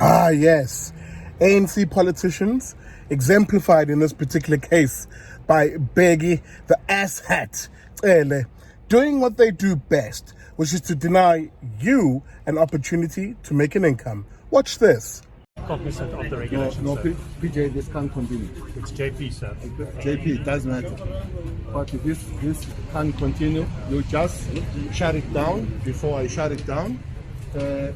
Ah, yes. ANC politicians, exemplified in this particular case by Bheki, the AssHat Cele, doing what they do best, which is to deny you an opportunity to make an income. Watch this. Cognizant of the regulations. No, sir. PJ, this can't continue. It's JP, sir. JP, it doesn't matter. But if this can't continue, you just shut it down before I shut it down.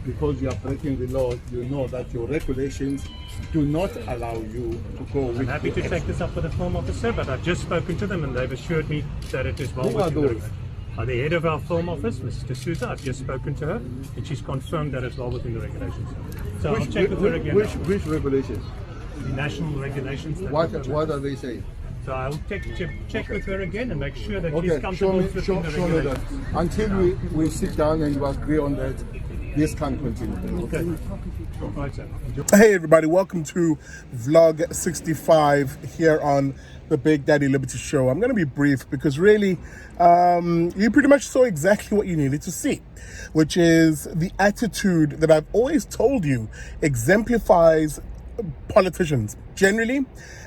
Because you are breaking the law, you know that your regulations do not allow you to go with I'm happy to take this up with the Film Officer, but I've just spoken to them and they've assured me that it is well Who are within the those? regulations. The head of our Film Office, Mrs. Souza, I've just spoken to her and she's confirmed that it's well within the regulations. So I'll check with her again. Which regulations? The national regulations. that What we've got. are they saying? So I'll check with her again and make sure that she's Okay, comfortable within the show me that. regulations. Until we sit down and you agree on that, this can't continue. Okay. Right, sir. Hey everybody, welcome to vlog 65 here on the Big Daddy Liberty Show. I'm going to be brief because really you pretty much saw exactly what you needed to see, which is the attitude that I've always told you exemplifies politicians generally,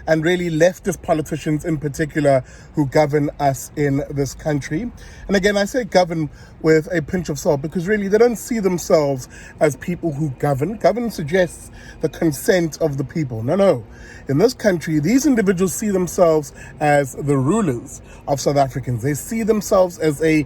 and really leftist politicians in particular who govern us in this country. And again, I say govern with a pinch of salt because really they don't see themselves as people who govern. Govern suggests the consent of the people. No. In this country, these individuals see themselves as the rulers of South Africans. They see themselves as a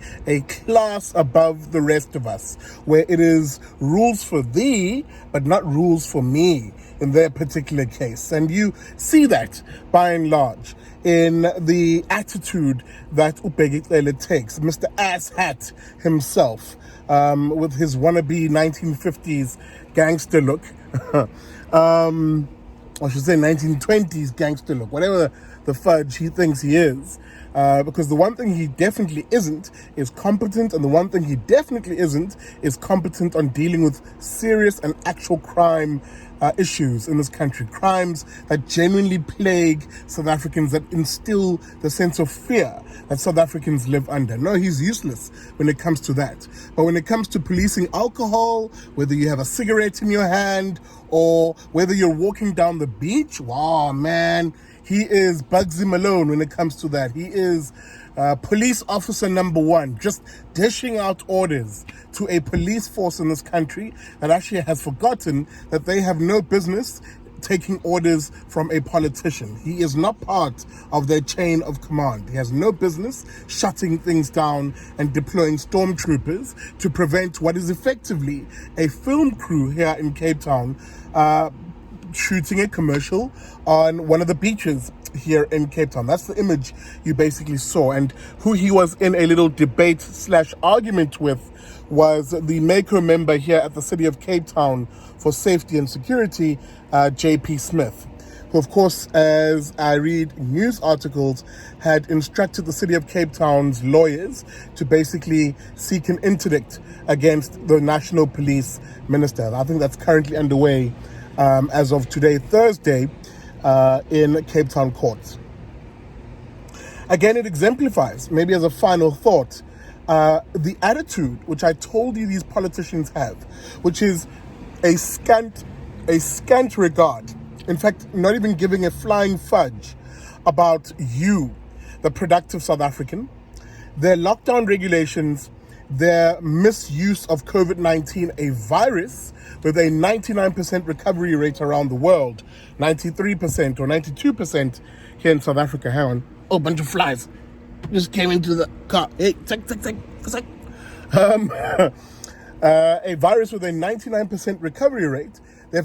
class above the rest of us, where it is rules for thee, but not rules for me in their particular case. And you see that by and large in the attitude that Bheki Cele takes. Mr. AssHat himself, with his wannabe 1950s gangster look, I should say 1920s gangster look, whatever the fudge he thinks he is. Because the one thing he definitely isn't is competent, and the one thing he definitely isn't is competent on dealing with serious and actual crime issues in this country. Crimes that genuinely plague South Africans, that instill the sense of fear that South Africans live under. No, he's useless when it comes to that. But when it comes to policing alcohol, whether you have a cigarette in your hand or whether you're walking down the beach, wow, man, he is Bugsy Malone when it comes to that. He is police officer number one, just dishing out orders to a police force in this country that actually has forgotten that they have no business taking orders from a politician. He is not part of their chain of command. He has no business shutting things down and deploying stormtroopers to prevent what is effectively a film crew here in Cape Town shooting a commercial on one of the beaches here in Cape Town. That's the image you basically saw. And who he was in a little debate / argument with was the MACO member here at the City of Cape Town for Safety and Security, JP Smith, who of course, as I read news articles, had instructed the City of Cape Town's lawyers to basically seek an interdict against the National Police Minister. I think that's currently underway as of today, Thursday, in Cape Town courts. Again, it exemplifies, maybe as a final thought, the attitude which I told you these politicians have, which is a scant regard. In fact, not even giving a flying fudge about you, the productive South African, their lockdown regulations, their misuse of COVID-19, a virus with a 99% recovery rate around the world, 93% or 92% here in South Africa. Hang on. Oh, bunch of flies just came into the car. Hey, tick. A virus with a 99% recovery rate. They've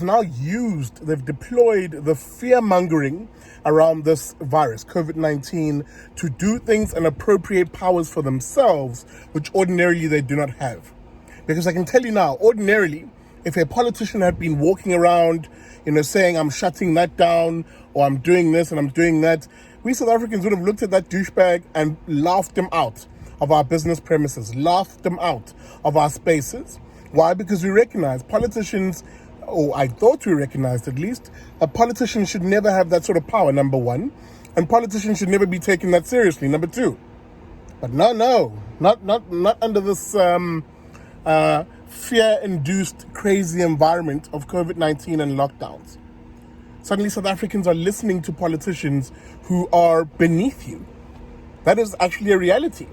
deployed the fear-mongering around this virus, COVID-19, to do things and appropriate powers for themselves, which ordinarily they do not have. Because I can tell you now, ordinarily, if a politician had been walking around, saying, I'm shutting that down, or I'm doing this and I'm doing that, we South Africans would have looked at that douchebag and laughed him out of our business premises, laughed them out of our spaces. Why? Because we recognize politicians, or I thought we recognized at least, a politician should never have that sort of power, number one, and politicians should never be taken that seriously, number two. But no, not under this fear-induced, crazy environment of COVID-19 and lockdowns, suddenly South Africans are listening to politicians who are beneath you. That is actually a reality.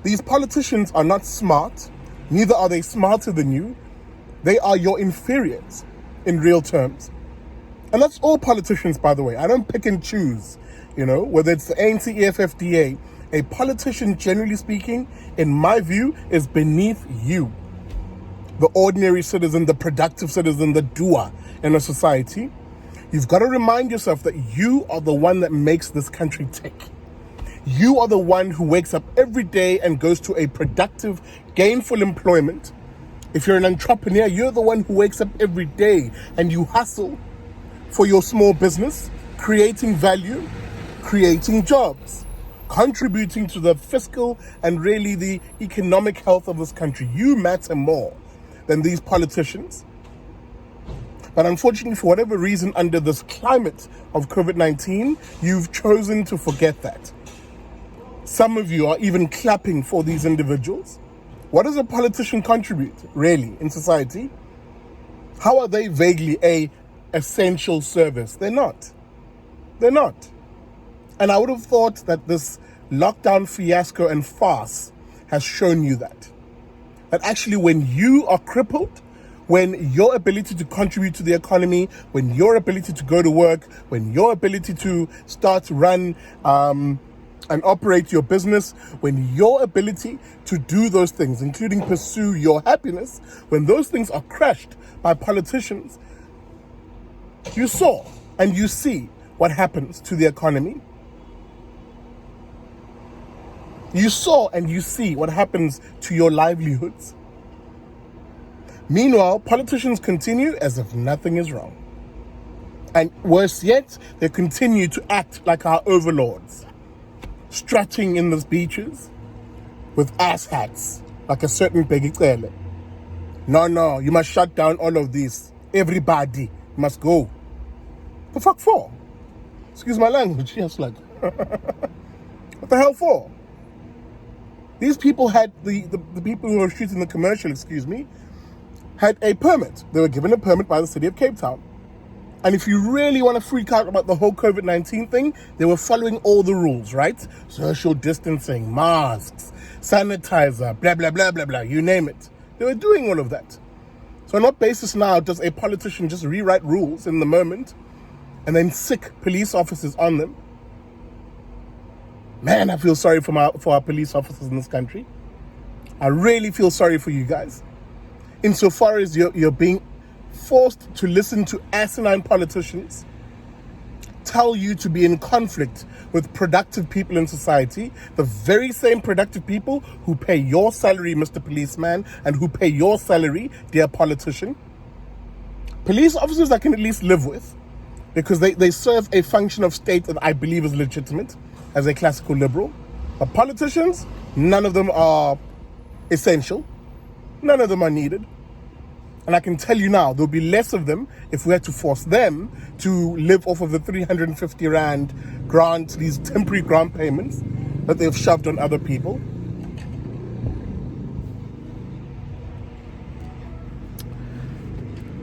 These politicians are not smart, neither are they smarter than you. They are your inferiors in real terms. And that's all politicians, by the way. I don't pick and choose, whether it's the ANC, EFFDA. A politician, generally speaking, in my view, is beneath you. The ordinary citizen, the productive citizen, the doer in a society. You've got to remind yourself that you are the one that makes this country tick. You are the one who wakes up every day and goes to a productive, gainful employment. If you're an entrepreneur, you're the one who wakes up every day and you hustle for your small business, creating value, creating jobs, contributing to the fiscal and really the economic health of this country. You matter more than these politicians. But unfortunately, for whatever reason, under this climate of COVID-19, you've chosen to forget that. Some of you are even clapping for these individuals. What does a politician contribute, really, in society? How are they vaguely a essential service? They're not. They're not. And I would have thought that this lockdown fiasco and farce has shown you that. That actually when you are crippled, when your ability to contribute to the economy, when your ability to go to work, when your ability to start to run and operate your business, when your ability to do those things, including pursue your happiness, when those things are crushed by politicians, you saw and you see what happens to the economy. You saw and you see what happens to your livelihoods. Meanwhile, politicians continue as if nothing is wrong. And worse yet, they continue to act like our overlords, strutting in the beaches with AssHats, like a certain Bheki Cele. No, you must shut down all of this. Everybody must go. The fuck for? Excuse my language. Yes, like, what the hell for? These people had, the people who were shooting the commercial, had a permit. They were given a permit by the city of Cape Town. And if you really want to freak out about the whole COVID-19 thing, they were following all the rules, right? Social distancing, masks, sanitizer, blah, blah, blah, blah, blah, you name it. They were doing all of that. So on what basis now does a politician just rewrite rules in the moment and then sick police officers on them? Man, I feel sorry for our police officers in this country. I really feel sorry for you guys. Insofar as you're being forced to listen to asinine politicians tell you to be in conflict with productive people in society, the very same productive people who pay your salary, Mr. Policeman, and who pay your salary, dear politician. Police officers I can at least live with, because they serve a function of state that I believe is legitimate as a classical liberal. But politicians, none of them are essential. None of them are needed. And I can tell you now, there'll be less of them if we had to force them to live off of the 350 Rand grant, these temporary grant payments that they've shoved on other people.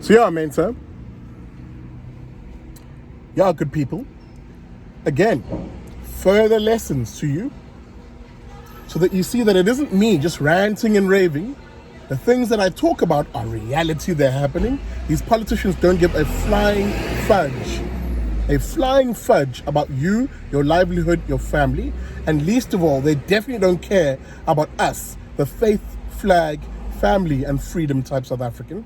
So yeah, man, sir. Yeah, good people. Again, further lessons to you so that you see that it isn't me just ranting and raving. The things that I talk about are reality, they're happening. These politicians don't give a flying fudge about you, your livelihood, your family. And least of all, they definitely don't care about us, the faith, flag, family, and freedom type South African.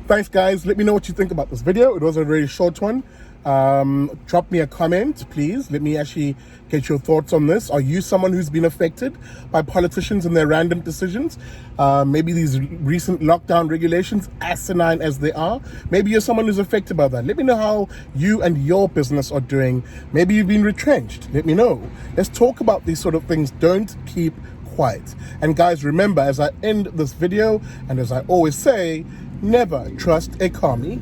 Thanks, guys. Let me know what you think about this video. It was a very short one. Drop me a comment, please. Let me actually get your thoughts on this. Are you someone who's been affected by politicians and their random decisions? Maybe these recent lockdown regulations, asinine as they are, maybe you're someone who's affected by that. Let me know how you and your business are doing. Maybe you've been retrenched. Let me know. Let's talk about these sort of things. Don't keep quiet. And guys, remember, as I end this video, and as I always say, never trust a commie.